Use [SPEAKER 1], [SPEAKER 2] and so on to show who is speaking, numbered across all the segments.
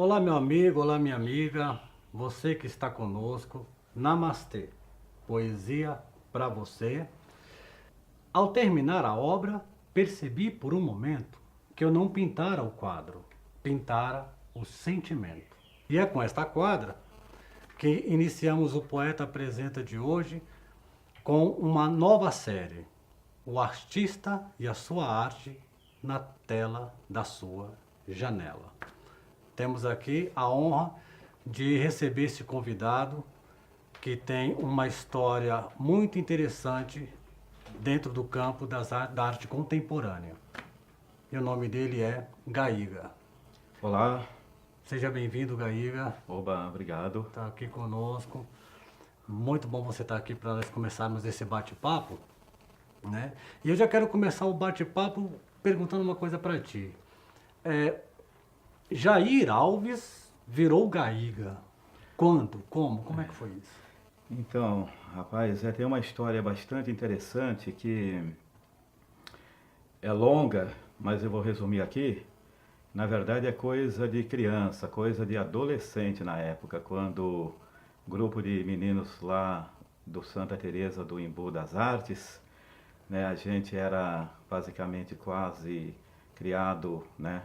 [SPEAKER 1] Olá, meu amigo, olá, minha amiga, você que está conosco, Namastê, poesia para você. Ao terminar a obra, percebi por um momento que eu não pintara o quadro, pintara o sentimento. E é com esta quadra que iniciamos o Poeta Apresenta de hoje com uma nova série, O Artista e a Sua Arte na Tela da Sua Janela. Temos aqui a honra de receber esse convidado que tem uma história muito interessante dentro do campo da arte contemporânea. E o nome dele é Gaíga.
[SPEAKER 2] Olá,
[SPEAKER 1] Seja bem-vindo, Gaíga.
[SPEAKER 2] oba, obrigado.
[SPEAKER 1] Está aqui conosco. Muito bom você estar aqui para nós começarmos esse bate-papo, né? E eu já quero começar o bate-papo perguntando uma coisa para ti. Jair Alves virou Gaíga. Quando? Como? Como é que foi isso?
[SPEAKER 2] Então, rapaz, tem uma história bastante interessante que é longa, mas eu vou resumir aqui. Na verdade, é coisa de criança, coisa de adolescente na época, quando grupo de meninos lá do Santa Teresa do Embu das Artes, né, a gente era basicamente quase criado, né,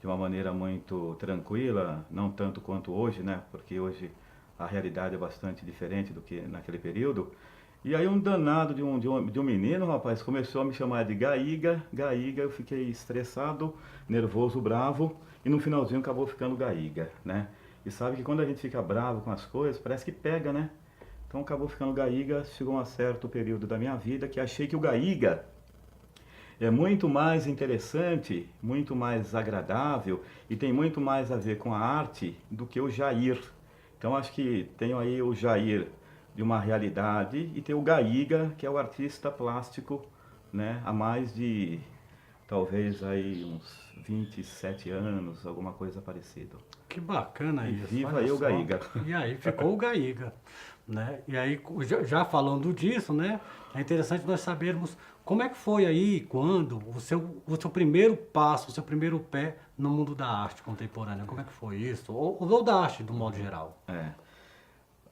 [SPEAKER 2] de uma maneira muito tranquila, não tanto quanto hoje, né, porque hoje a realidade é bastante diferente do que naquele período. E aí um danado de um menino, rapaz, começou a me chamar de Gaíga, Gaíga, eu fiquei estressado, nervoso, bravo, e no finalzinho acabou ficando Gaíga, né? E sabe que quando a gente fica bravo com as coisas, parece que pega, né? Então acabou ficando Gaíga, chegou um certo período da minha vida que achei que o Gaíga é muito mais interessante, muito mais agradável e tem muito mais a ver com a arte do que o Jair. Então acho que tenho aí o Jair de uma realidade e tem o Gaíga, que é o artista plástico, né, há mais de talvez aí uns 27 anos, alguma coisa parecida.
[SPEAKER 1] Que bacana
[SPEAKER 2] E
[SPEAKER 1] isso,
[SPEAKER 2] viva
[SPEAKER 1] olha
[SPEAKER 2] eu,
[SPEAKER 1] só.
[SPEAKER 2] Gaíga.
[SPEAKER 1] E aí ficou o Gaíga, né? E aí, já falando disso, né? É interessante nós sabermos como é que foi aí, quando, o seu primeiro passo, o seu primeiro pé no mundo da arte contemporânea. Como é que foi isso? Ou da arte, do modo geral.
[SPEAKER 2] É.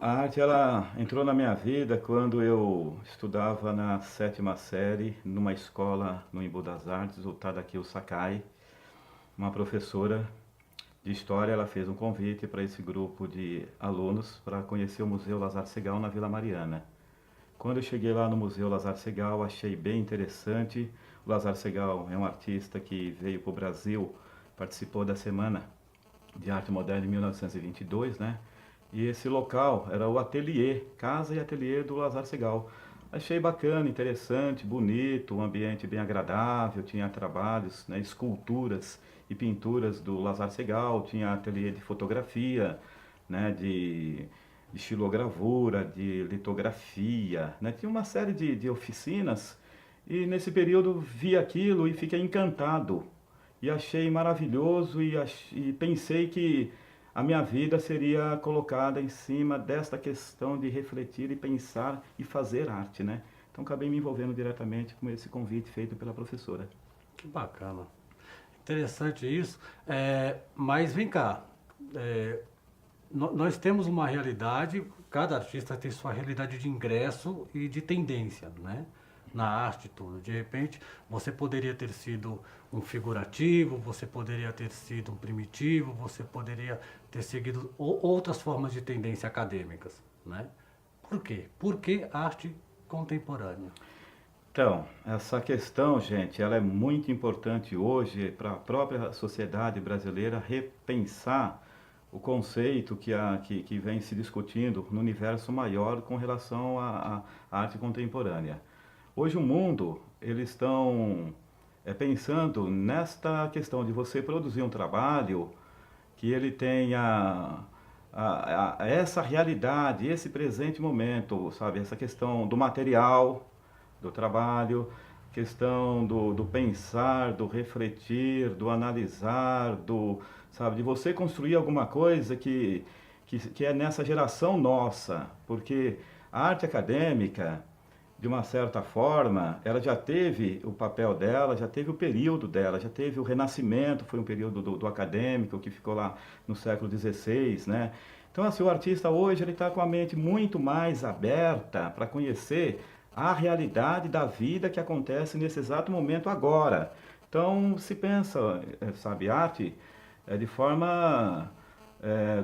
[SPEAKER 2] A arte ela entrou na minha vida quando eu estudava na sétima série numa escola no Embu das Artes, o Tadakio Sakai. Uma professora de história, ela fez um convite para esse grupo de alunos para conhecer o Museu Lazar Segal na Vila Mariana. Quando eu cheguei lá no Museu Lazar Segal, achei bem interessante. O Lazar Segal é um artista que veio para o Brasil, participou da Semana de Arte Moderna em 1922, né? E esse local era o ateliê, casa e ateliê do Lazar Segal. Achei bacana, interessante, bonito, um ambiente bem agradável, tinha trabalhos, né, esculturas e pinturas do Lazar Segal, tinha ateliê de fotografia, né, de estilogravura, de litografia, né, tinha uma série de oficinas e nesse período vi aquilo e fiquei encantado e achei maravilhoso e pensei que a minha vida seria colocada em cima desta questão de refletir e pensar e fazer arte, né? Então acabei me envolvendo diretamente com esse convite feito pela professora.
[SPEAKER 1] Que bacana. Interessante isso. Mas vem cá, é, nós temos uma realidade, cada artista tem sua realidade de ingresso e de tendência, né? Na arte e tudo. De repente, você poderia ter sido um figurativo, você poderia ter sido um primitivo, você poderia ter seguido outras formas de tendência acadêmicas, né? Por quê? Por que arte contemporânea?
[SPEAKER 2] Então, essa questão, gente, ela é muito importante hoje para a própria sociedade brasileira repensar o conceito que vem se discutindo no universo maior com relação à arte contemporânea. Hoje o mundo, eles estão pensando nesta questão de você produzir um trabalho que ele tenha essa realidade, esse presente momento, sabe? Essa questão do material, do trabalho, questão do pensar, do refletir, do analisar, sabe? De você construir alguma coisa que é nessa geração nossa, porque a arte acadêmica, de uma certa forma, ela já teve o papel dela, já teve o período dela, já teve o Renascimento, foi um período do acadêmico que ficou lá no século XVI, né? Então, assim, o artista hoje ele está com a mente muito mais aberta para conhecer a realidade da vida que acontece nesse exato momento agora. Então, se pensa, sabe, arte de forma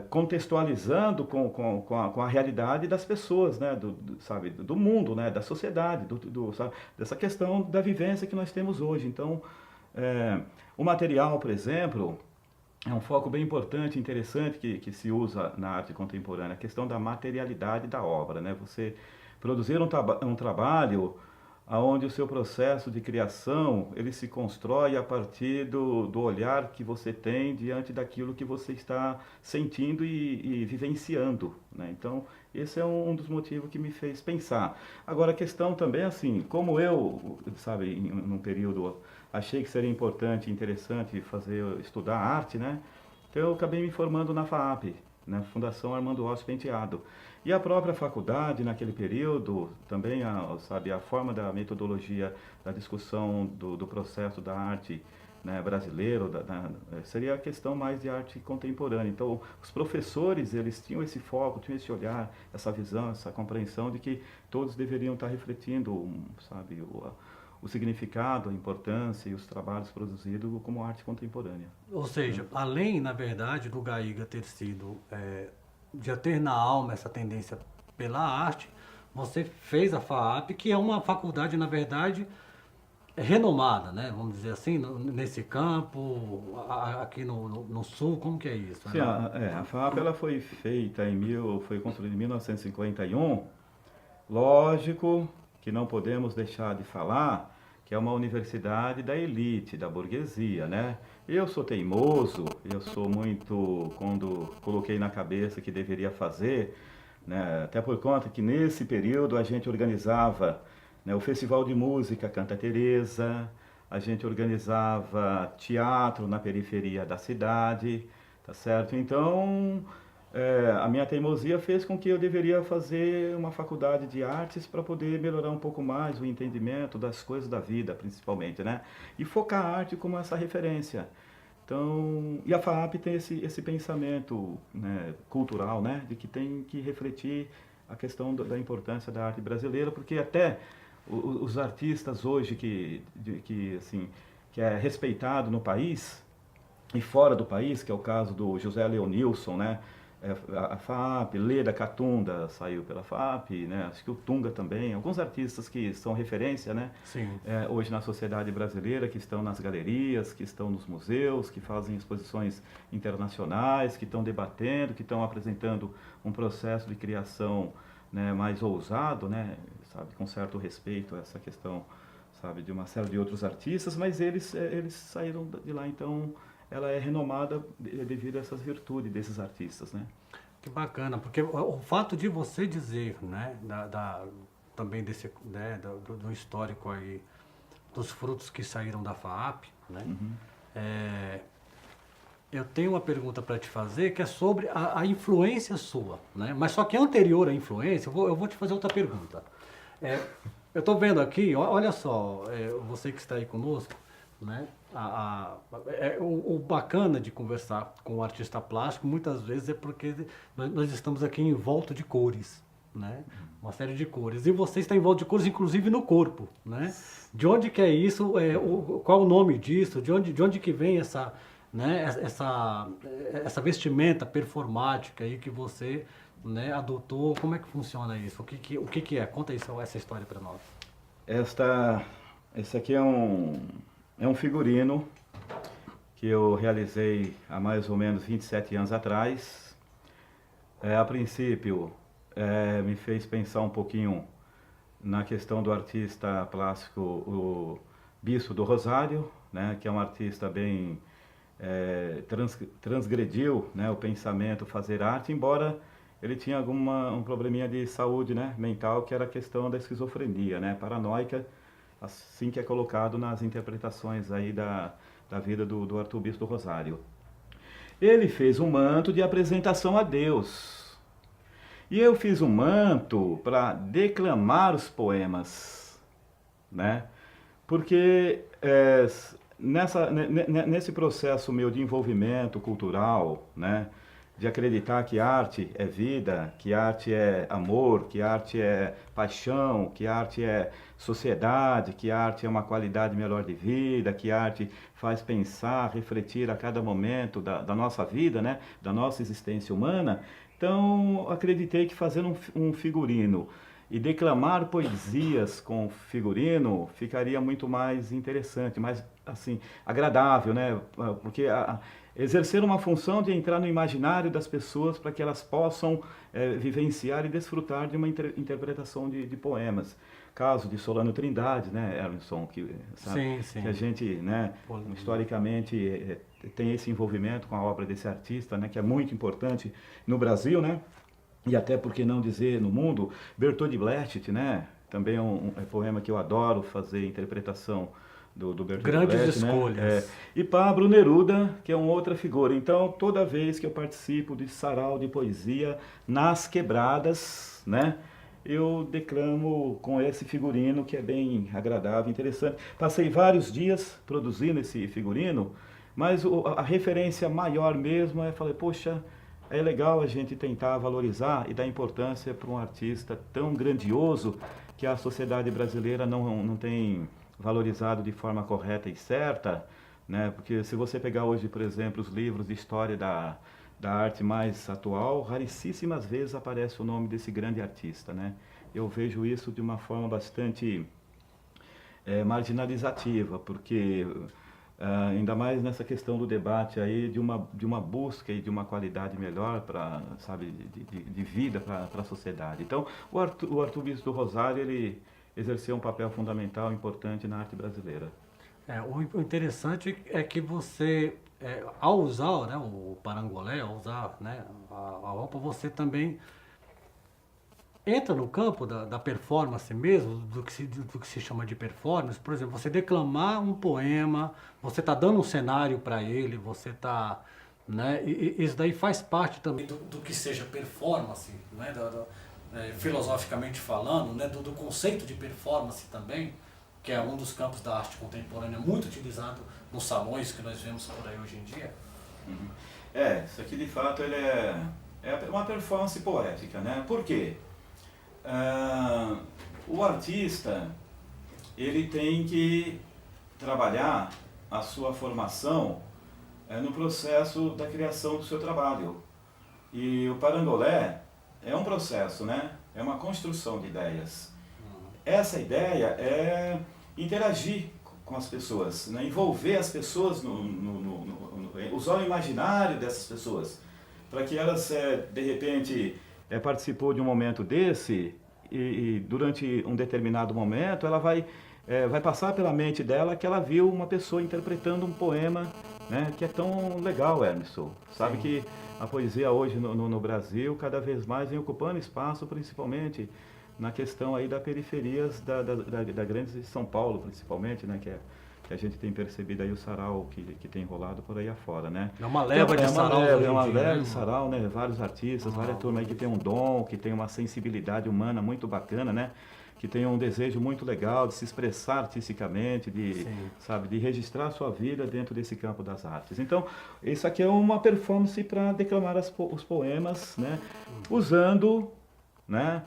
[SPEAKER 2] contextualizando com a realidade das pessoas, né, sabe, do mundo, né, da sociedade, sabe, dessa questão da vivência que nós temos hoje. Então, o material, por exemplo, é um foco bem importante, interessante que se usa na arte contemporânea, a questão da materialidade da obra, né? Você produzir um trabalho onde o seu processo de criação ele se constrói a partir do olhar que você tem diante daquilo que você está sentindo e vivenciando, né? Então, esse é um dos motivos que me fez pensar. Agora, a questão também, assim, como eu, sabe, num período achei que seria importante e interessante estudar arte, né? Então eu acabei me formando na FAAP, na Fundação Armando Ossos Penteado. E a própria faculdade, naquele período, também sabe, a forma da metodologia da discussão do processo da arte, né, brasileiro, seria a questão mais de arte contemporânea. Então, os professores, eles tinham esse foco, tinham esse olhar, essa visão, essa compreensão de que todos deveriam estar refletindo, sabe, o significado, a importância e os trabalhos produzidos como arte contemporânea.
[SPEAKER 1] Ou seja, além, na verdade, do Gaiga ter sido, já ter na alma essa tendência pela arte, você fez a FAAP, que é uma faculdade, na verdade, renomada, né? Vamos dizer assim, nesse campo, aqui no Sul, como que é isso?
[SPEAKER 2] Sim, a FAAP ela foi feita foi construída em 1951. Lógico que não podemos deixar de falar que é uma universidade da elite, da burguesia, né? Eu sou teimoso, eu sou muito, quando coloquei na cabeça que deveria fazer, né? Até por conta que nesse período a gente organizava, né, o Festival de Música Canta Teresa, a gente organizava teatro na periferia da cidade, tá certo? Então, a minha teimosia fez com que eu deveria fazer uma faculdade de artes para poder melhorar um pouco mais o entendimento das coisas da vida, principalmente, né? E focar a arte como essa referência. Então, e a FAAP tem esse pensamento, né, cultural, né, de que tem que refletir a questão da importância da arte brasileira, porque até os artistas hoje assim, que é respeitado no país e fora do país, que é o caso do José Leonilson, né? A FAAP, Leda Catunda saiu pela FAAP, né? Acho que o Tunga também, alguns artistas que são referência, né?
[SPEAKER 1] Sim.
[SPEAKER 2] Hoje na sociedade brasileira, que estão nas galerias, que estão nos museus, que fazem exposições internacionais, que estão debatendo, que estão apresentando um processo de criação, né, mais ousado, né? Sabe, com certo respeito a essa questão, sabe, de uma série de outros artistas, mas eles saíram de lá, então ela é renomada devido a essas virtudes desses artistas, né?
[SPEAKER 1] Que bacana, porque o fato de você dizer, né, também desse, né, do histórico aí, dos frutos que saíram da FAAP, né? Uhum. Eu tenho uma pergunta para te fazer que é sobre a influência sua, né? Mas só que anterior à influência, eu vou te fazer outra pergunta. Eu estou vendo aqui, olha só, você que está aí conosco, né? O bacana de conversar com o artista plástico muitas vezes é porque nós estamos aqui em volta de cores, né? Uma série de cores. E você está em volta de cores, inclusive no corpo, né? De onde que é isso? Qual o nome disso? De onde que vem essa, né? Essa vestimenta performática aí que você, né, adotou? Como é que funciona isso? O que é? Conta isso, essa história para nós.
[SPEAKER 2] Esse aqui é um figurino que eu realizei há mais ou menos 27 anos atrás. A princípio, me fez pensar um pouquinho na questão do artista plástico, o Bispo do Rosário, né, que é um artista bem transgrediu, né, o pensamento fazer arte, embora ele tinha um probleminha de saúde, né, mental, que era a questão da esquizofrenia, né, paranoica, assim que é colocado nas interpretações aí da vida do Arthur Bispo do Rosário. Ele fez um manto de apresentação a Deus. E eu fiz um manto para declamar os poemas, né? Porque nesse processo meu de envolvimento cultural, né? De acreditar que arte é vida, que arte é amor, que arte é paixão, que arte é sociedade, que arte é uma qualidade melhor de vida, que arte faz pensar, refletir a cada momento da nossa vida, né? Da nossa existência humana. Então, acreditei que fazendo um figurino e declamar poesias com figurino ficaria muito mais interessante, mais assim, agradável, né? Porque exercer uma função de entrar no imaginário das pessoas para que elas possam vivenciar e desfrutar de uma interpretação de poemas. Caso de Solano Trindade, né, Emerson, que, sabe,
[SPEAKER 1] Sim, sim.
[SPEAKER 2] que a gente, né, historicamente tem esse envolvimento com a obra desse artista, né, que é muito importante no Brasil, né, e até por que não dizer no mundo. Bertold Brecht, né, também é um poema que eu adoro fazer interpretação do Bertold
[SPEAKER 1] Grandes
[SPEAKER 2] Brecht,
[SPEAKER 1] escolhas.
[SPEAKER 2] né? E Pablo Neruda, que é uma outra figura. Então, toda vez que eu participo de sarau de poesia nas quebradas, né, eu declamo com esse figurino que é bem agradável, interessante. Passei vários dias produzindo esse figurino, mas a referência maior mesmo falei, poxa, é legal a gente tentar valorizar e dar importância para um artista tão grandioso que a sociedade brasileira não tem valorizado de forma correta e certa, né? Porque se você pegar hoje, por exemplo, os livros de história da arte mais atual, raríssimas vezes aparece o nome desse grande artista, né? Eu vejo isso de uma forma bastante marginalizativa, porque ainda mais nessa questão do debate aí de uma busca e de uma qualidade melhor para, sabe, de vida para a sociedade. Então, o Arthur do Rosário, ele exerceu um papel fundamental, importante na arte brasileira.
[SPEAKER 1] O interessante é que você, ao usar, né, o parangolé, ao usar, né, a roupa, você também entra no campo da performance mesmo, do que se chama de performance. Por exemplo, você declamar um poema, você está dando um cenário para ele, você está... Né, e isso daí faz parte também do que seja performance, né, filosoficamente falando, né, do conceito de performance também, que é um dos campos da arte contemporânea muito utilizado nos salões que nós vemos por aí hoje em dia.
[SPEAKER 2] Uhum. Isso aqui de fato ele é uma performance poética, né? Por quê? O artista, ele tem que trabalhar a sua formação no processo da criação do seu trabalho. E o parangolé é um processo, né? É uma construção de ideias. Essa ideia é interagir com as pessoas, né? Envolver as pessoas, usar o imaginário dessas pessoas, para que elas, de repente, participou de um momento desse e durante um determinado momento ela vai passar pela mente dela que ela viu uma pessoa interpretando um poema, né, que é tão legal, Emerson. Sabe que a poesia hoje no Brasil cada vez mais vem ocupando espaço, principalmente na questão aí das periferias da grande São Paulo, principalmente, né, que a gente tem percebido aí o sarau que tem rolado por aí afora, né?
[SPEAKER 1] É uma leva de sarau.
[SPEAKER 2] É uma leva de sarau, né? Vários artistas, várias turmas aí que tem um dom, que tem uma sensibilidade humana muito bacana, né? Que tem um desejo muito legal de se expressar artisticamente, de registrar a sua vida dentro desse campo das artes. Então, isso aqui é uma performance para declamar os poemas, né? Usando, né,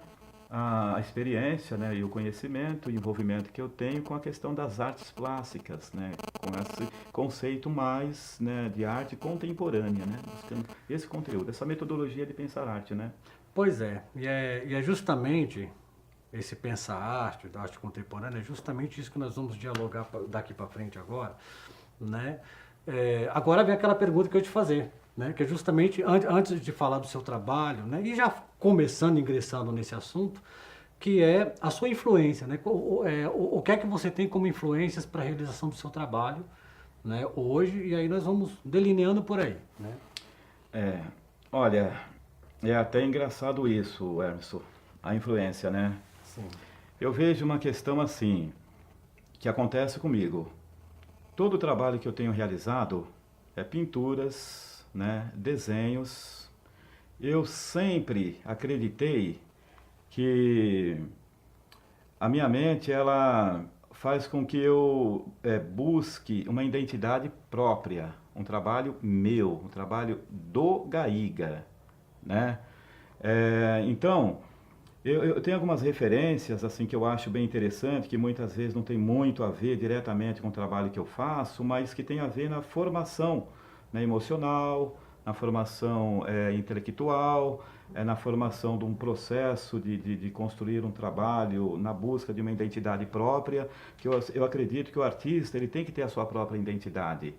[SPEAKER 2] a experiência, né, e o conhecimento, o envolvimento que eu tenho com a questão das artes plásticas, né, com esse conceito mais, né, de arte contemporânea, né, buscando esse conteúdo, essa metodologia de pensar arte, né.
[SPEAKER 1] Pois é, e é justamente esse pensar arte, da arte contemporânea, é justamente isso que nós vamos dialogar daqui para frente agora, né. Agora vem aquela pergunta que eu te fazer, né, que é justamente antes de falar do seu trabalho, né, e já ingressando nesse assunto, que é a sua influência, né, o que é que você tem como influências para a realização do seu trabalho, né, hoje, e aí nós vamos delineando por aí, né.
[SPEAKER 2] Olha, é até engraçado isso, Emerson, a influência, né.
[SPEAKER 1] Sim.
[SPEAKER 2] Eu vejo uma questão assim, que acontece comigo. Todo o trabalho que eu tenho realizado é pinturas, né, desenhos Eu sempre acreditei que a minha mente ela faz com que eu busque uma identidade própria, um trabalho meu, um trabalho do Gaiga, né? Então, eu tenho algumas referências assim que eu acho bem interessante, que muitas vezes não tem muito a ver diretamente com o trabalho que eu faço, mas que tem a ver na formação, né, emocional, na formação intelectual, na formação de um processo de construir um trabalho na busca de uma identidade própria, que eu acredito que o artista ele tem que ter a sua própria identidade,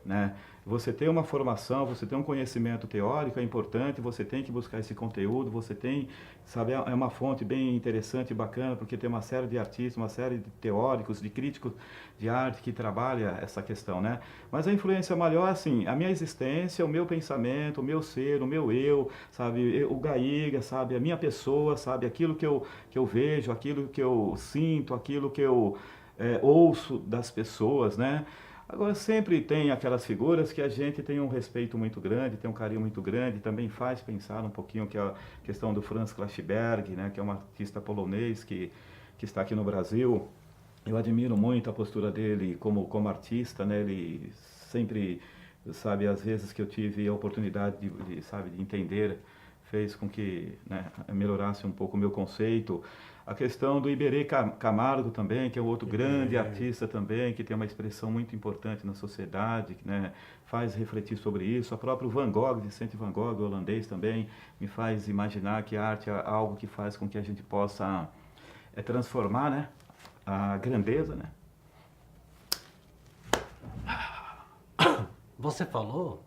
[SPEAKER 2] né? Você tem uma formação, você tem um conhecimento teórico, é importante, você tem que buscar esse conteúdo, você tem, sabe, é uma fonte bem interessante e bacana, porque tem uma série de artistas, uma série de teóricos, de críticos de arte que trabalha essa questão, né? Mas a influência maior, assim, a minha existência, o meu pensamento, o meu ser, o meu eu, sabe, o Gaiga, sabe, a minha pessoa, sabe, aquilo que eu vejo, aquilo que eu sinto, aquilo que eu ouço das pessoas, né? Agora, sempre tem aquelas figuras que a gente tem um respeito muito grande, tem um carinho muito grande, também faz pensar um pouquinho que a questão do Franz Clashberg, né, que é um artista polonês que está aqui no Brasil. Eu admiro muito a postura dele como artista, né, ele sempre, sabe, às vezes que eu tive a oportunidade sabe, de entender, fez com que, né, melhorasse um pouco o meu conceito. A questão do Iberê Camargo também, que é um outro grande artista também, que tem uma expressão muito importante na sociedade, que, né, faz refletir sobre isso. A próprio Van Gogh, Vicente Van Gogh, holandês também, me faz imaginar que a arte é algo que faz com que a gente possa transformar, né, a grandeza, né?
[SPEAKER 1] Você falou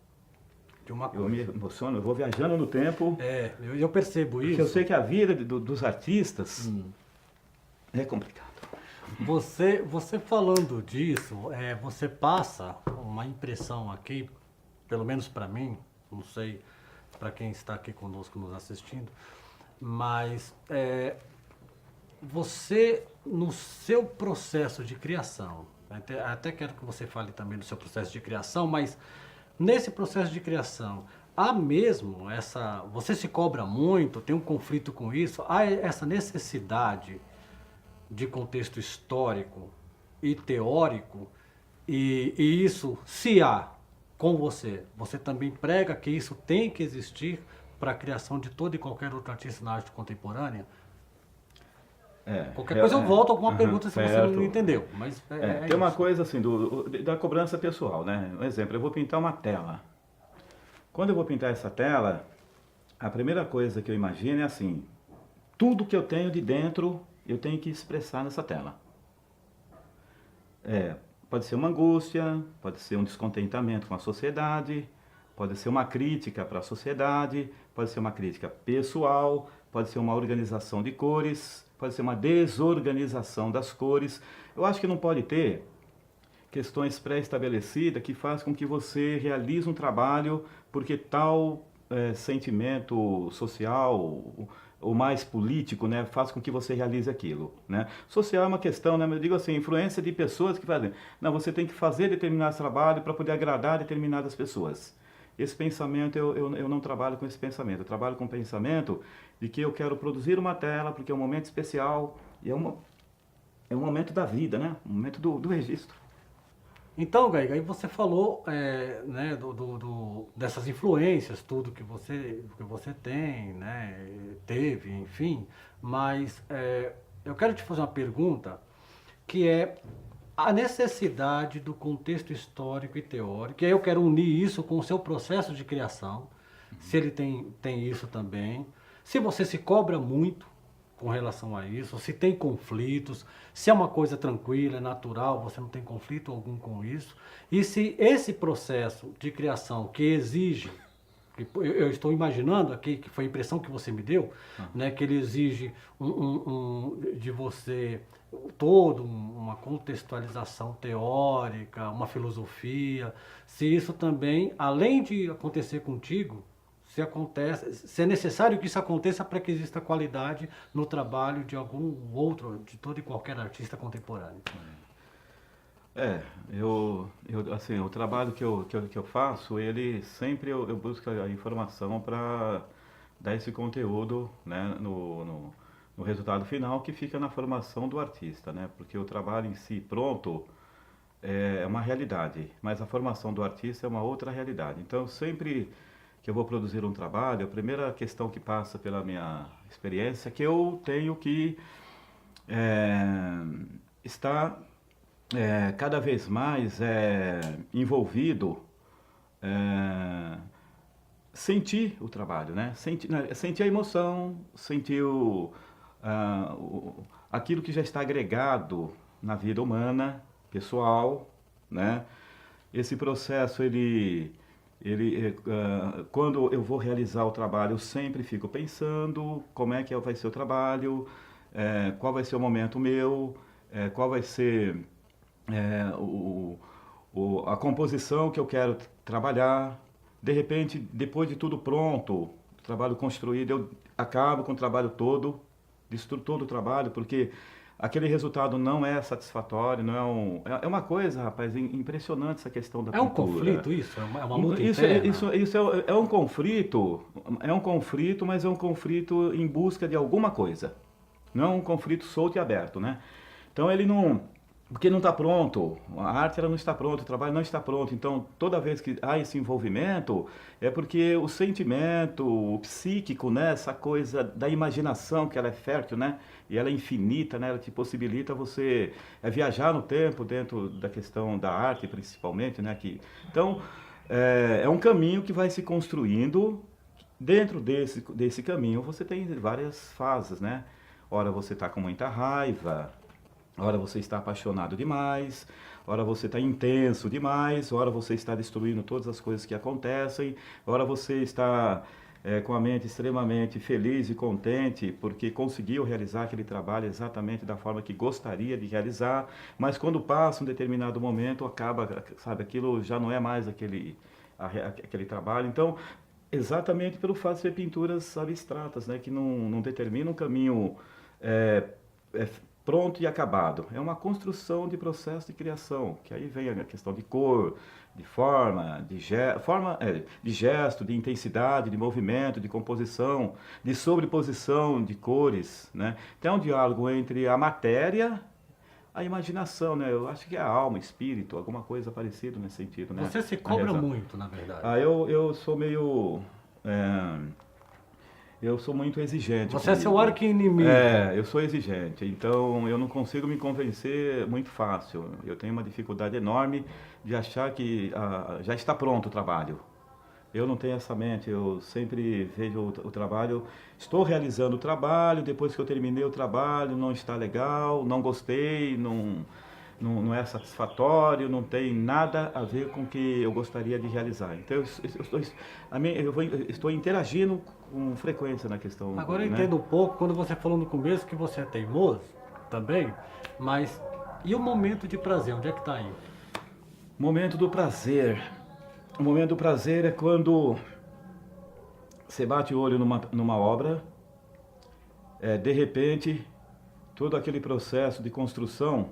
[SPEAKER 1] de uma
[SPEAKER 2] Eu me
[SPEAKER 1] coisa.
[SPEAKER 2] emociono, eu vou viajando no tempo,
[SPEAKER 1] Eu percebo
[SPEAKER 2] porque eu
[SPEAKER 1] isso.
[SPEAKER 2] sei que a vida dos artistas é complicado.
[SPEAKER 1] Você falando disso, você passa uma impressão aqui, pelo menos para mim, não sei para quem está aqui conosco nos assistindo, mas você, no seu processo de criação, até quero que você fale também do seu processo de criação, mas nesse processo de criação, há mesmo essa. Você se cobra muito, tem um conflito com isso, há essa necessidade de contexto histórico e teórico, e isso, se há com você, você também prega que isso tem que existir para a criação de todo e qualquer outro artista na arte contemporânea? Qualquer coisa eu volto a alguma
[SPEAKER 2] Aham,
[SPEAKER 1] pergunta se você não
[SPEAKER 2] certo.
[SPEAKER 1] entendeu, mas é
[SPEAKER 2] Tem uma
[SPEAKER 1] isso.
[SPEAKER 2] coisa assim da cobrança pessoal, né? Um exemplo, eu vou pintar uma tela. Quando eu vou pintar essa tela, a primeira coisa que eu imagino é assim: tudo que eu tenho de dentro eu tenho que expressar nessa tela. Pode ser uma angústia, pode ser um descontentamento com a sociedade, pode ser uma crítica para a sociedade, pode ser uma crítica pessoal, pode ser uma organização de cores, pode ser uma desorganização das cores. Eu acho que não pode ter questões pré-estabelecidas que faz com que você realize um trabalho porque tal sentimento social ou mais político, né, faz com que você realize aquilo, né? Social é uma questão, né, mas eu digo assim, influência de pessoas que fazem. Não, você tem que fazer determinado trabalho para poder agradar determinadas pessoas. Esse pensamento, eu não trabalho com esse pensamento. Eu trabalho com o pensamento de que eu quero produzir uma tela porque é um momento especial e é um momento da vida, né? Um momento do registro.
[SPEAKER 1] Então, Gaiga, aí você falou né, dessas influências, tudo que você tem, né, teve, enfim, mas eu quero te fazer uma pergunta que é a necessidade do contexto histórico e teórico, e aí eu quero unir isso com o seu processo de criação, se ele tem isso também, se você se cobra muito com relação a isso, se tem conflitos, se é uma coisa tranquila, é natural, você não tem conflito algum com isso, e se esse processo de criação que exige, eu estou imaginando aqui, que foi a impressão que você me deu, né, que ele exige de você uma contextualização teórica, uma filosofia, se isso também, além de acontecer contigo, se é necessário que isso aconteça para que exista qualidade no trabalho de algum outro, de todo e qualquer artista contemporâneo.
[SPEAKER 2] Assim, o trabalho que eu faço, ele sempre eu busco a informação para dar esse conteúdo, né, no resultado final, que fica na formação do artista, né? Porque o trabalho em si pronto é uma realidade, mas a formação do artista é uma outra realidade. Então, sempre que eu vou produzir um trabalho, a primeira questão que passa pela minha experiência é que eu tenho que é, estar cada vez mais envolvido, é, sentir o trabalho, né? Sentir a emoção, sentir aquilo que já está agregado na vida humana, pessoal, né? Esse processo, quando eu vou realizar o trabalho, eu sempre fico pensando como é que vai ser o trabalho, qual vai ser o momento meu, qual vai ser a composição que eu quero trabalhar. De repente, depois de tudo pronto, o trabalho construído, eu acabo com o trabalho todo, destruo todo o trabalho, porque aquele resultado não é satisfatório, não é uma coisa, rapaz, impressionante essa questão da
[SPEAKER 1] É um
[SPEAKER 2] pintura.
[SPEAKER 1] conflito isso? É uma luta
[SPEAKER 2] Isso,
[SPEAKER 1] interna?
[SPEAKER 2] isso é um conflito, mas é um conflito em busca de alguma coisa. Não é um conflito solto e aberto, né? Então ele não, porque não está pronto, a arte ela não está pronta, o trabalho não está pronto. Então toda vez que há esse envolvimento é porque o sentimento, o psíquico, né, essa coisa da imaginação, que ela é fértil, né, e ela é infinita, né, ela te possibilita você viajar no tempo dentro da questão da arte principalmente, né, então é um caminho que vai se construindo. Dentro desse caminho você tem várias fases, né? Ora você está com muita raiva, ora você está apaixonado demais, ora você está intenso demais, ora você está destruindo todas as coisas que acontecem, ora você está com a mente extremamente feliz e contente porque conseguiu realizar aquele trabalho exatamente da forma que gostaria de realizar, mas quando passa um determinado momento, acaba, sabe, aquilo já não é mais aquele trabalho. Então, exatamente pelo fato de ser pinturas abstratas, né, que não determinam um caminho é, é, pronto e acabado. É uma construção de processo de criação, que aí vem a questão de cor, de forma, de gesto, de intensidade, de movimento, de composição, de sobreposição de cores, né? Então é um diálogo entre a matéria, a imaginação, né? Eu acho que é a alma, espírito, alguma coisa parecida nesse sentido, né?
[SPEAKER 1] Você se cobra muito, na verdade.
[SPEAKER 2] Eu sou meio. é, eu sou muito exigente
[SPEAKER 1] Você é seu
[SPEAKER 2] comigo.
[SPEAKER 1] arqui-inimigo.
[SPEAKER 2] Eu sou exigente, então eu não consigo me convencer muito fácil. Eu tenho uma dificuldade enorme de achar que já está pronto o trabalho. Eu não tenho essa mente, eu sempre vejo o trabalho, estou realizando o trabalho, depois que eu terminei o trabalho, não está legal, não gostei, não é satisfatório, não tem nada a ver com o que eu gostaria de realizar. Então eu estou interagindo com frequência na questão.
[SPEAKER 1] Agora eu
[SPEAKER 2] né?
[SPEAKER 1] entendo um pouco quando você falou no começo que você é teimoso também, mas e o momento de prazer, onde é que está aí?
[SPEAKER 2] Momento do prazer. O momento do prazer é quando você bate o olho numa obra, de repente, todo aquele processo de construção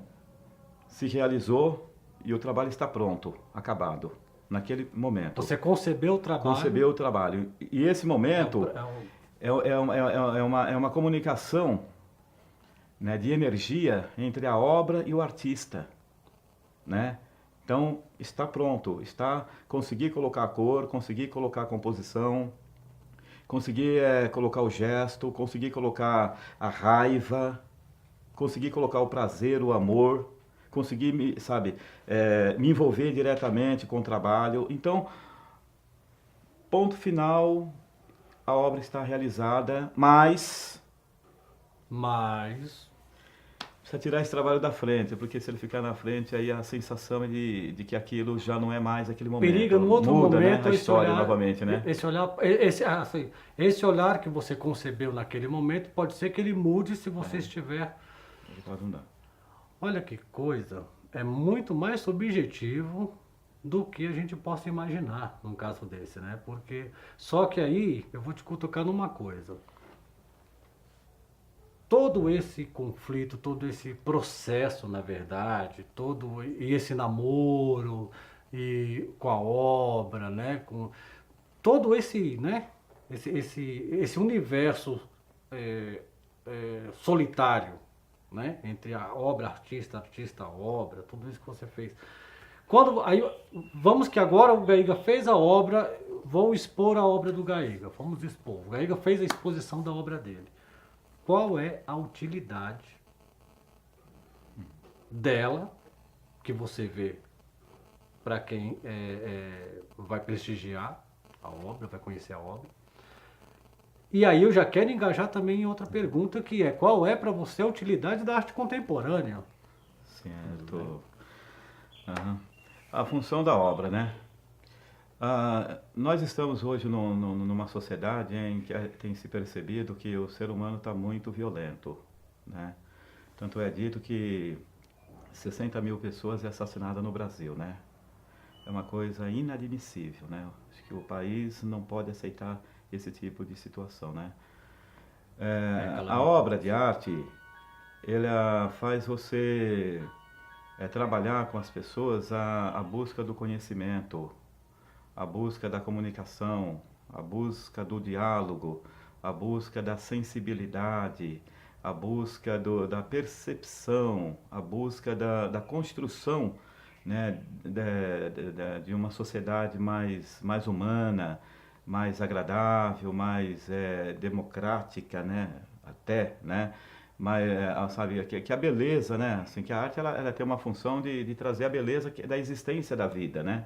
[SPEAKER 2] se realizou e o trabalho está pronto, acabado, naquele momento.
[SPEAKER 1] Você concebeu o trabalho.
[SPEAKER 2] Concebeu o trabalho. E esse momento é uma comunicação, né, de energia entre a obra e o artista, né? Então, está pronto, consegui colocar a cor, consegui colocar a composição, consegui colocar o gesto, consegui colocar a raiva, consegui colocar o prazer, o amor, consegui, me envolver diretamente com o trabalho. Então, ponto final, a obra está realizada, mas precisa tirar esse trabalho da frente, porque se ele ficar na frente, aí a sensação é de que aquilo já não é mais aquele momento.
[SPEAKER 1] Periga no outro
[SPEAKER 2] Muda,
[SPEAKER 1] momento,
[SPEAKER 2] né, a história
[SPEAKER 1] olhar,
[SPEAKER 2] novamente, né?
[SPEAKER 1] Esse olhar que você concebeu naquele momento, pode ser que ele mude se você estiver...
[SPEAKER 2] Pode mudar.
[SPEAKER 1] Olha que coisa, é muito mais subjetivo do que a gente possa imaginar num caso desse, né? Porque, só que aí, eu vou te cutucar numa coisa. Todo esse conflito, todo esse processo, na verdade, e esse namoro e com a obra, né, com todo esse, né, esse universo solitário, né? Entre a obra artista, obra, tudo isso que você fez. Vamos que agora o Gaíga fez a obra, vou expor a obra do Gaíga, vamos expor. O Gaíga fez a exposição da obra dele. Qual é a utilidade dela que você vê para quem vai prestigiar a obra, vai conhecer a obra? E aí eu já quero engajar também em outra pergunta, que é: qual é para você a utilidade da arte contemporânea?
[SPEAKER 2] Certo. Aham. A função da obra, né? Nós estamos hoje numa sociedade em que tem se percebido que o ser humano está muito violento, né? Tanto é dito que 60 mil pessoas é assassinada no Brasil, né? É uma coisa inadmissível, né? Acho que o país não pode aceitar esse tipo de situação, né? A obra de arte, ela faz você trabalhar com as pessoas a busca do conhecimento, a busca da comunicação, a busca do diálogo, a busca da sensibilidade, a busca da percepção, a busca da construção, né, de uma sociedade mais humana, mais agradável, mais democrática, né, até, né, mas sabe que a beleza, né, assim, que a arte ela tem uma função de trazer a beleza da existência da vida, né,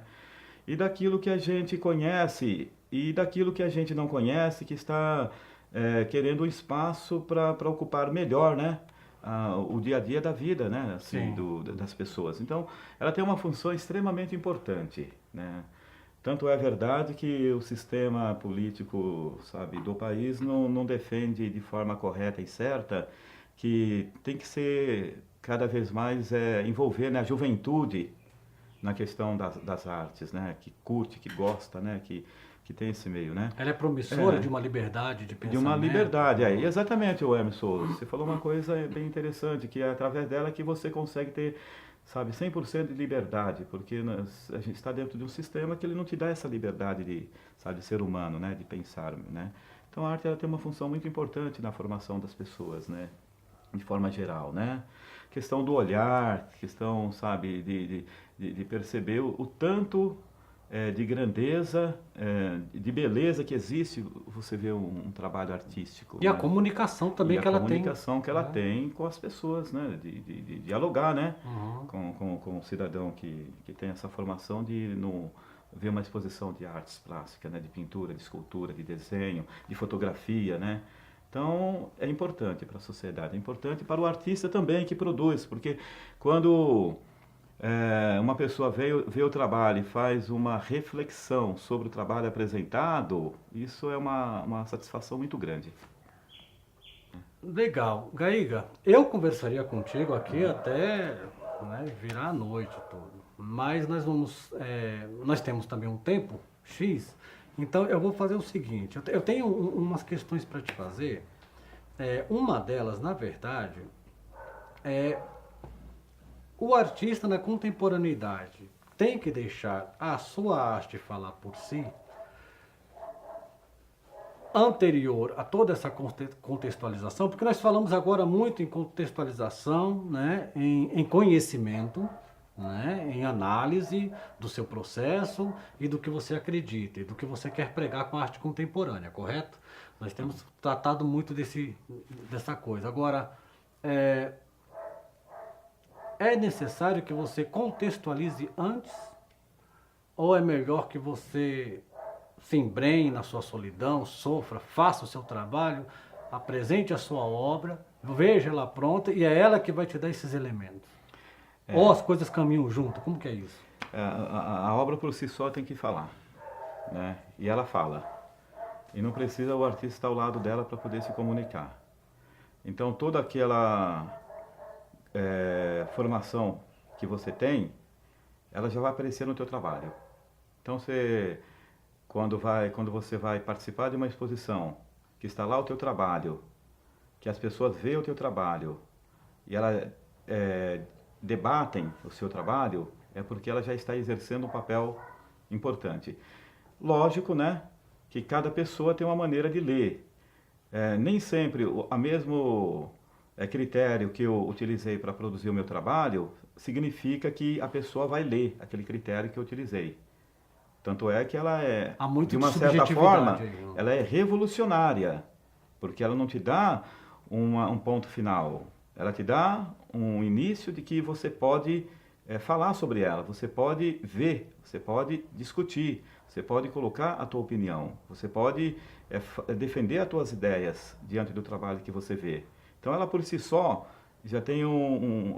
[SPEAKER 2] e daquilo que a gente conhece e daquilo que a gente não conhece, que está querendo um espaço para ocupar melhor, né, o dia a dia da vida, né, assim, das pessoas. Então, ela tem uma função extremamente importante, né. Tanto é verdade que o sistema político, sabe, do país não defende de forma correta e certa que tem que ser cada vez mais envolver, né, a juventude na questão das artes, né, que curte, que gosta, né, que tem esse meio, né.
[SPEAKER 1] Ela é promissora de uma liberdade de pensamento.
[SPEAKER 2] De uma liberdade, exatamente, o Emerson. Você falou uma coisa bem interessante, que é através dela que você consegue ter, sabe, 100% de liberdade, porque a gente está dentro de um sistema que ele não te dá essa liberdade de, sabe, de ser humano, né, de pensar, né. Então a arte ela tem uma função muito importante na formação das pessoas, né, de forma geral, né. Questão do olhar, questão, sabe, de perceber o tanto de grandeza, de beleza que existe, você vê um trabalho artístico.
[SPEAKER 1] E a comunicação também que ela tem.
[SPEAKER 2] A comunicação que ela tem com as pessoas, né? De dialogar, né? Com o cidadão que tem essa formação de ver uma exposição de artes plásticas, né? De pintura, de escultura, de desenho, de fotografia, né? Então, é importante para a sociedade, é importante para o artista também que produz, porque quando uma pessoa vê o trabalho e faz uma reflexão sobre o trabalho apresentado, isso é uma satisfação muito grande.
[SPEAKER 1] Legal. Gaíga, eu conversaria contigo aqui até, né, virar a noite todo. Mas nós temos também um tempo X, então eu vou fazer o seguinte, eu tenho umas questões para te fazer. Uma delas, na verdade, o artista na contemporaneidade tem que deixar a sua arte falar por si, anterior a toda essa contextualização, porque nós falamos agora muito em contextualização, né, em conhecimento, né, em análise do seu processo e do que você acredita e do que você quer pregar com a arte contemporânea, correto? Nós temos tratado muito dessa coisa. Agora, é necessário que você contextualize antes, ou é melhor que você se embrenhe na sua solidão, sofra, faça o seu trabalho, apresente a sua obra, veja ela pronta e é ela que vai te dar esses elementos? Ou as coisas caminham junto? Como que é isso?
[SPEAKER 2] A obra por si só tem que falar, né? E ela fala. E não precisa o artista estar ao lado dela para poder se comunicar. Então toda aquela formação que você tem, ela já vai aparecer no teu trabalho. Então quando você vai participar de uma exposição, que está lá o teu trabalho, que as pessoas veem o teu trabalho e elas debatem o seu trabalho, é porque ela já está exercendo um papel importante. Lógico, né, que cada pessoa tem uma maneira de ler. Nem sempre a mesmo critério que eu utilizei para produzir o meu trabalho significa que a pessoa vai ler aquele critério que eu utilizei. Tanto é que ela é,
[SPEAKER 1] Há muito
[SPEAKER 2] de uma
[SPEAKER 1] de
[SPEAKER 2] certa forma,
[SPEAKER 1] subjetividade aí,
[SPEAKER 2] ela é revolucionária, porque ela não te dá um ponto final. Ela te dá um início de que você pode falar sobre ela, você pode ver, você pode discutir, você pode colocar a tua opinião, você pode defender as tuas ideias diante do trabalho que você vê. Então ela por si só já tem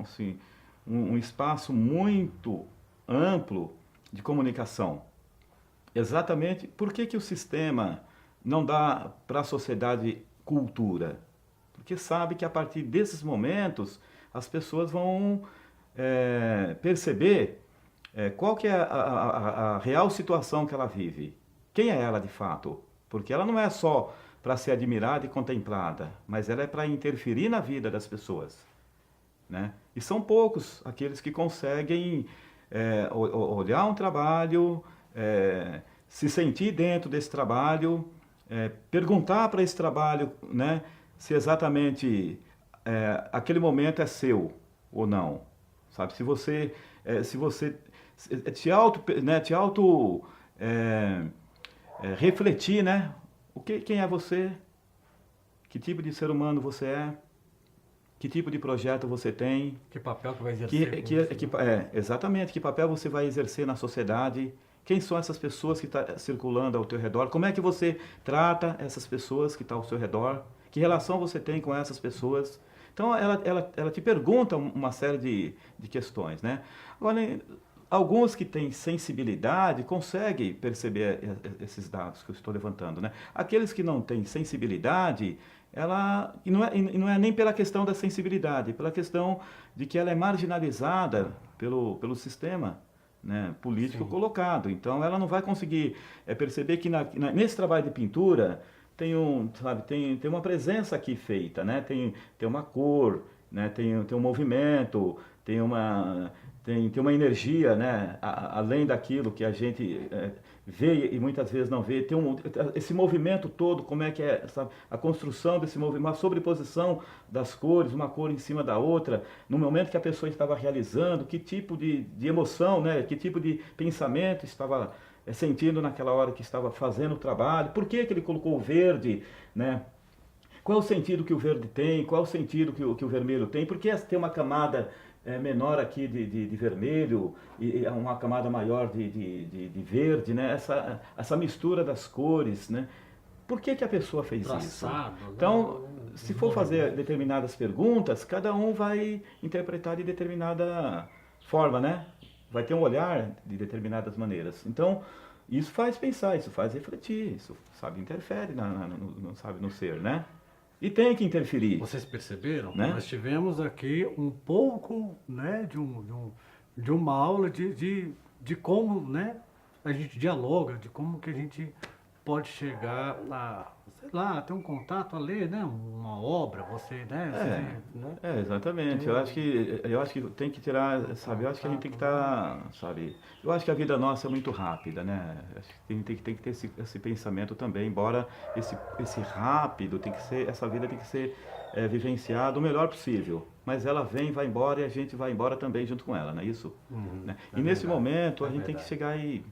[SPEAKER 2] assim, um espaço muito amplo de comunicação. Exatamente. Por que que o sistema não dá para a sociedade cultura? Porque sabe que a partir desses momentos as pessoas vão perceber qual que é a real situação que ela vive. Quem é ela de fato? Porque ela não é só para ser admirada e contemplada, mas ela é para interferir na vida das pessoas, né? E são poucos aqueles que conseguem olhar um trabalho, se sentir dentro desse trabalho, perguntar para esse trabalho, né, se exatamente aquele momento é seu ou não, sabe? Se você te auto refletir, né? Quem é você? Que tipo de ser humano você é? Que tipo de projeto você tem?
[SPEAKER 1] Que papel que vai exercer?
[SPEAKER 2] Exatamente, que papel você vai exercer na sociedade? Quem são essas pessoas que estão circulando ao teu redor? Como é que você trata essas pessoas que estão ao seu redor? Que relação você tem com essas pessoas? Então, ela te pergunta uma série de questões, né? Agora, alguns que têm sensibilidade conseguem perceber esses dados que eu estou levantando, né? Aqueles que não têm sensibilidade, e não é nem pela questão da sensibilidade, pela questão de que ela é marginalizada pelo sistema, né, político colocado. Então, ela não vai conseguir perceber que nesse trabalho de pintura tem uma presença aqui feita, né? Tem uma cor, né? Tem um movimento, tem uma energia, né? Além daquilo que a gente vê e muitas vezes não vê. Esse movimento todo, como é que é, sabe? A construção desse movimento, uma sobreposição das cores, uma cor em cima da outra, no momento que a pessoa estava realizando, que tipo de emoção, né? Que tipo de pensamento estava sentindo naquela hora que estava fazendo o trabalho. Por que que ele colocou o verde, né? Qual é o sentido que o verde tem? Qual é o sentido que o vermelho tem? Por que tem uma camada menor aqui de vermelho e uma camada maior de verde, né? Essa mistura das cores, né? Por que que a pessoa fez isso? Então, se for fazer determinadas perguntas, cada um vai interpretar de determinada forma, né? Vai ter um olhar de determinadas maneiras. Então, isso faz pensar, isso faz refletir, isso, sabe, interfere no ser, né? E tem que interferir.
[SPEAKER 1] Vocês perceberam?
[SPEAKER 2] Né?
[SPEAKER 1] Nós tivemos aqui um pouco, né, de uma aula de como, né, a gente dialoga, de como que a gente pode chegar a, sei lá, ter um contato, a ler, né, uma obra, você, né?
[SPEAKER 2] Exatamente. Eu acho que tem que tirar, sabe? Eu acho que a gente tem que estar, sabe? Eu acho que a vida nossa é muito rápida, né? Acho que tem que ter esse pensamento também, embora esse rápido essa vida tem que ser vivenciada o melhor possível. Mas ela vem, vai embora e a gente vai embora também junto com ela, não é isso? Né? E nesse momento a gente tem que chegar e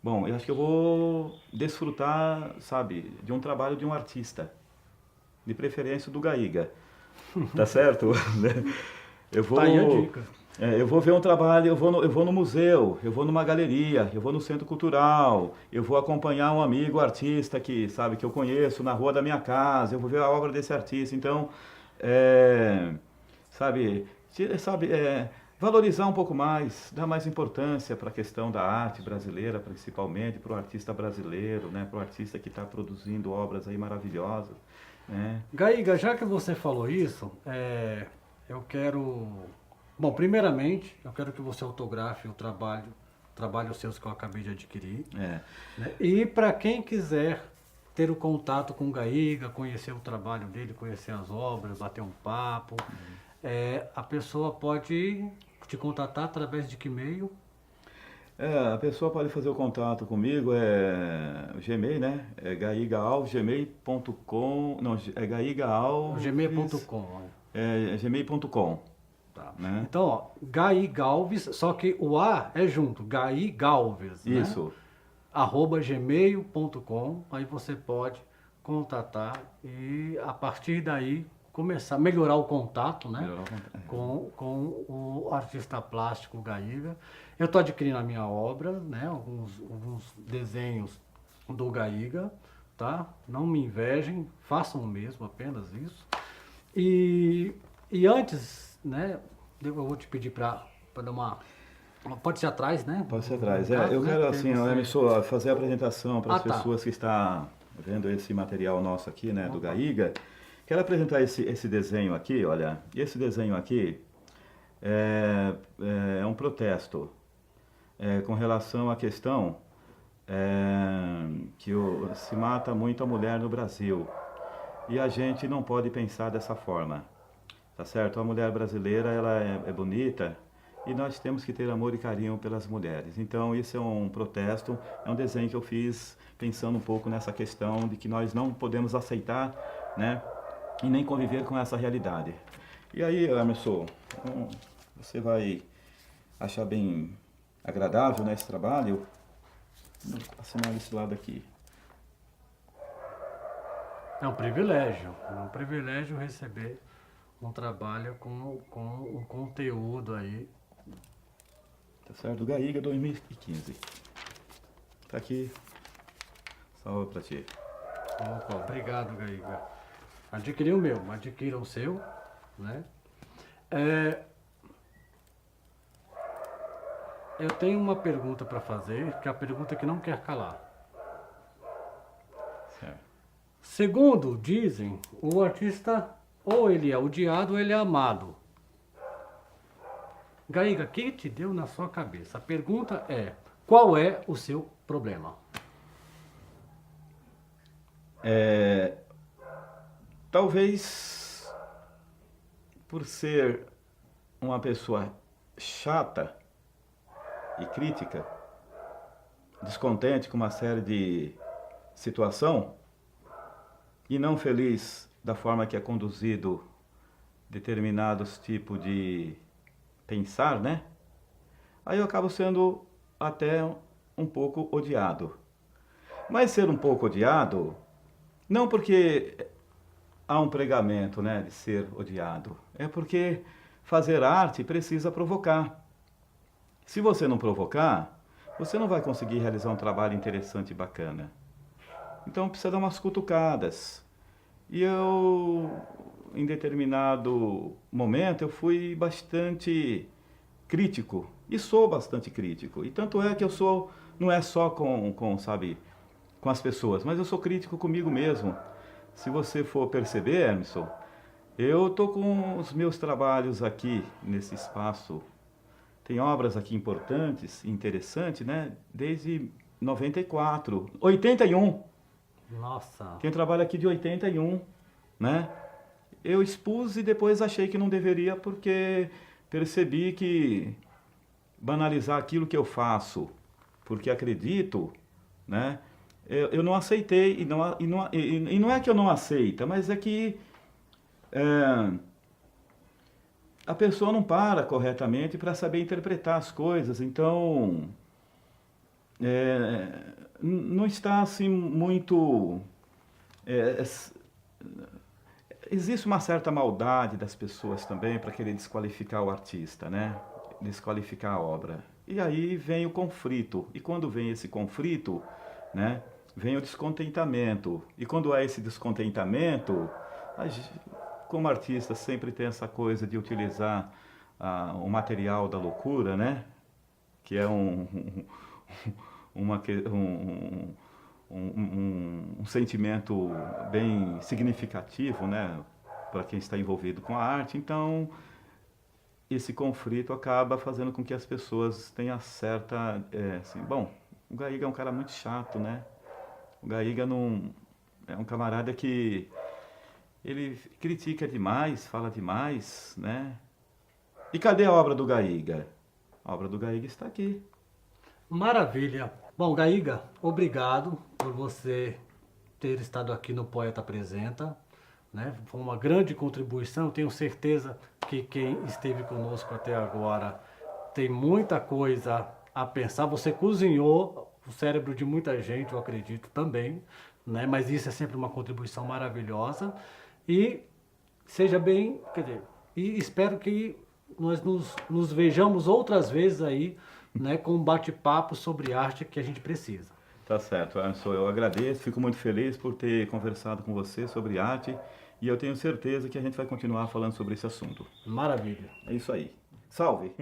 [SPEAKER 2] bom, eu acho que eu vou desfrutar, sabe, de um trabalho de um artista, de preferência do Gaíga, tá certo? Eu vou,
[SPEAKER 1] Tá aí a dica.
[SPEAKER 2] eu vou ver um trabalho, eu vou no museu, eu vou numa galeria, eu vou no centro cultural, eu vou acompanhar um amigo artista que, sabe, que eu conheço na rua da minha casa, eu vou ver a obra desse artista, então, sabe, valorizar um pouco mais, dar mais importância para a questão da arte brasileira, principalmente para o artista brasileiro, né? Para o artista que está produzindo obras aí maravilhosas, né?
[SPEAKER 1] Gaíga, já que você falou isso, eu quero... Bom, primeiramente, eu quero que você autografe o trabalhos seus que eu acabei de adquirir. Né? E para quem quiser ter o contato com o Gaíga, conhecer o trabalho dele, conhecer as obras, bater um papo, a pessoa pode te contatar através de que e-mail?
[SPEAKER 2] A pessoa pode fazer o contato comigo, o Gmail, né? É gaigaal@gmail.com, não, é gaigaal@gmail.com,
[SPEAKER 1] gmail.com.
[SPEAKER 2] gmail.com,
[SPEAKER 1] Tá.
[SPEAKER 2] né?
[SPEAKER 1] Então, ó, Gai Galves, só que o A é junto, Gai Galves, né?
[SPEAKER 2] Isso,
[SPEAKER 1] @gmail.com, aí você pode contatar e a partir daí começar a melhorar o contato, né?
[SPEAKER 2] melhorar o contato.
[SPEAKER 1] Com o artista plástico Gaíga. Eu estou adquirindo a minha obra, né? Alguns desenhos do Gaíga, tá? Não me invejem, façam o mesmo, apenas isso. E, e antes, né? Eu vou te pedir para dar uma. Pode ser atrás, né?
[SPEAKER 2] Pode ser
[SPEAKER 1] No
[SPEAKER 2] atrás.
[SPEAKER 1] caso,
[SPEAKER 2] Eu
[SPEAKER 1] né?
[SPEAKER 2] quero,
[SPEAKER 1] Porque
[SPEAKER 2] assim,
[SPEAKER 1] você...
[SPEAKER 2] Emerson, fazer a apresentação para
[SPEAKER 1] Ah,
[SPEAKER 2] as
[SPEAKER 1] tá.
[SPEAKER 2] pessoas que estão vendo esse material nosso aqui, né, do
[SPEAKER 1] Opa.
[SPEAKER 2] Gaíga. Quero apresentar esse desenho aqui, olha. Esse desenho aqui é, é um protesto com relação à questão que se mata muita mulher no Brasil. E a gente não pode pensar dessa forma, tá certo? A mulher brasileira, ela é bonita e nós temos que ter amor e carinho pelas mulheres. Então, isso é um protesto, é um desenho que eu fiz pensando um pouco nessa questão de que nós não podemos aceitar, né? E nem conviver com essa realidade. E aí, Emerson, você vai achar bem agradável, né, esse trabalho? Vou assinar esse lado aqui.
[SPEAKER 1] É um privilégio receber um trabalho com um conteúdo aí.
[SPEAKER 2] Tá certo? Do Gaíga 2015. Tá aqui. Salve pra ti.
[SPEAKER 1] Opa, obrigado, Gaíga. Adquiri o meu, adquira o seu, né? Eu tenho uma pergunta para fazer, que é a pergunta que não quer calar.
[SPEAKER 2] Certo.
[SPEAKER 1] Segundo dizem, o artista ou ele é odiado ou ele é amado. Gaíga, quem te deu na sua cabeça? A pergunta é, qual é o seu problema?
[SPEAKER 2] Talvez por ser uma pessoa chata e crítica, descontente com uma série de situação e não feliz da forma que é conduzido determinados tipos de pensar, né? Aí eu acabo sendo até um pouco odiado. Mas ser um pouco odiado, não porque há um pregamento, né, de ser odiado, é porque fazer arte precisa provocar. Se você não provocar, você não vai conseguir realizar um trabalho interessante e bacana. Então precisa dar umas cutucadas. E eu, em determinado momento, eu fui bastante crítico. E sou bastante crítico. E tanto é que eu sou, não é só sabe, com as pessoas, mas eu sou crítico comigo mesmo. Se você for perceber, Emerson, eu tô com os meus trabalhos aqui nesse espaço. Tem obras aqui importantes, interessantes, né? Desde 94, 81.
[SPEAKER 1] Nossa,
[SPEAKER 2] Tem trabalho aqui de 81, né? Eu expus e depois achei que não deveria porque percebi que banalizar aquilo que eu faço, porque acredito, né? Eu não aceitei e não é que eu não aceita, mas é que a pessoa não para corretamente para saber interpretar as coisas. Então, não está assim muito. é, Existe uma certa maldade das pessoas também para querer desqualificar o artista, né? Desqualificar a obra. E aí vem o conflito. E quando vem esse conflito, né? Vem o descontentamento. E quando há esse descontentamento, como artista sempre tem essa coisa de utilizar o material da loucura, né? Que é uma, um sentimento bem significativo, né, para quem está envolvido com a arte. Então, esse conflito acaba fazendo com que as pessoas tenham certa, assim, bom, o Gaíga é um cara muito chato, né? O Gaíga não é um camarada que ele critica demais, fala demais, né? E cadê a obra do Gaíga? A obra do Gaíga está aqui.
[SPEAKER 1] Maravilha. Bom, Gaíga, obrigado por você ter estado aqui no Poeta Apresenta, né? Foi uma grande contribuição. Tenho certeza que quem esteve conosco até agora tem muita coisa a pensar. Você cozinhou o cérebro de muita gente, eu acredito também, né? Mas isso é sempre uma contribuição maravilhosa. E seja bem, quer dizer, e espero que nós nos vejamos outras vezes aí, né, com um bate-papo sobre arte que a gente precisa.
[SPEAKER 2] Tá certo, Anderson, eu agradeço, fico muito feliz por ter conversado com você sobre arte e eu tenho certeza que a gente vai continuar falando sobre esse assunto.
[SPEAKER 1] Maravilha.
[SPEAKER 2] É isso aí. Salve!